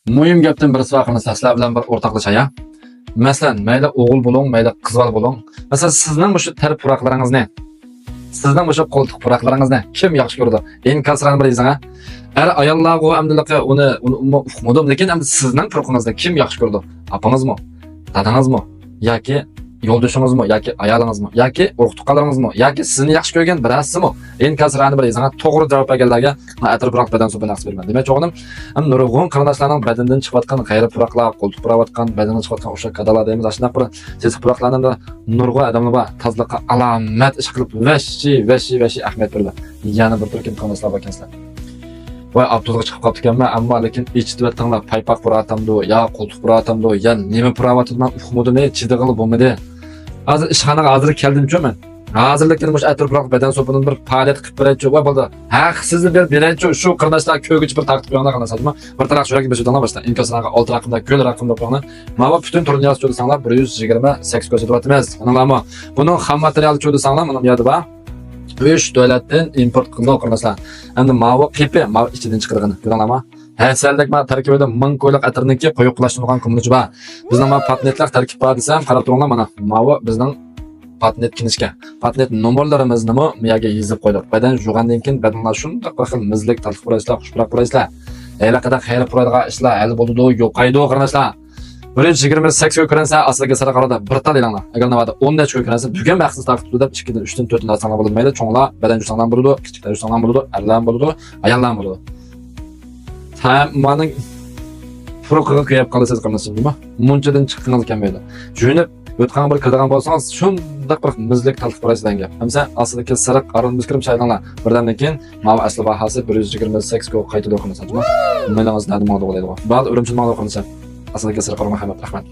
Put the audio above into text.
Muhim gapdan birisi vaqtini sizlar bilan bir o'rtoqlashaya. Masalan, mayli o'g'il bo'ling, mayli qiz bola bo'ling. Masalan, sizning o'sha tarif puroqlaringiz ne? Sizning o'sha qo'ltiq puroqlaringiz ne? Kim yaxshi ko'rdi? Eng kasran bir izing'a. Ar ayollarga amdiliqqa uni uqmadim, lekin endi sizning puroqingizda kim yaxshi ko'rdi? Apangizmi? Dadangizmi? Yoki yo'ldoshingizmi yoki ayolingizmi yoki o'qituvchilaringizmi yoki sizni yaxshi ko'rgan birasizmi? Eng kasrani bir izing'a to'g'ri javob berganlarga atrofroq badan so'pi naqs berman. Demak, o'g'lim, ham nurg'un qarindoshlarning badandan chiqayotgan g'ayri puroqlar, qo'ltiq puroqlayotgan badandan chiqayotgan o'sha kadalar deymiz. Ashunday bir siz puroqlarning nurg'un odamlar bor, tozliqqa alomat ish qilib vashi ahmiyat beradi. Yana bir turkum qarindoshlar bor ekansizlar. Voy, avtobusga chiqib qolib ekanman, ammo lekin eshitib paypoq puratamdi, yo qo'ltiq puratamdi, yo nima puravatman uqmadim, chidig'ili bo'lmadi. Hozir ishxonaga hozir keldim-ku men. Hozirlikdan o'sha atrofroq badan so'pining bir faoliyat qilib beraychi. Voy bo'ldi. Haqsizni beraychi. Shu qarindoshlar ko'gich bir taqib qo'yganlar qilmasizmi? Bir taraf shuraki bir so'zdan boshla. Inkoslarga 6 raqamda, ko'l raqamda qo'ygan. Mana butun turni yozib ko'rsanglar 128 ko'rsatyapmiz. Mana buning ham materiali ko'rsanglar mana bu yerda bor. 3 davlatdan import qilingan qarindoshlar. Endi mavi qipi, mavi ichidan chiqargan. Ko'ringlarmi? Hasallik ma tarkibida 1000 ko'ylak atirniki qo'yiqlashtirilgan qimlichi bor. Bizning ma patentlar tarkib bor desam, qarab turinglar mana. Mavi bizning patent kinishga. Patent nomerlarimizni bu yerga yozib qo'ydik. Badan jug'andan keyin badanlar shunday qilib mizlik tartib qurishlar, xushroq qurishlar. Elaqada xayr quradigan ishlar hal bo'ldi, yo'qaydi qarindoshlar. 128 ko'rinsa asliga sara qarada bir tal elanglar. Agar navada 10 necha ko'rinsa bugun maqsad taqib deb 2 dan 3 dan 4 dan sanab bo'lmaydi. Cho'nglar badan jusandan bo'ladi, kichiklar jusandan bo'ladi, erlar bo'ladi, ayollar bo'ladi. Mening furuqqa qo'yib qolasiz qarindoshimmi? Munchadan chiqqingiz kelmaydi. Jo'nib o'tgan bir kirgan bo'lsangiz, shunday bir mizlik talqib qilasiz gap. Hamsa aslida sariq qarin biskirim shaytonlar. Birdan keyin mana asli bahasi 128 ga qaytib o'qilsa, nima? Nimalarimiz nima bo'ladi? Ba'zi o'rimchi ma'lum qilsa, aslida sariq qarin Muhammad Rahmat.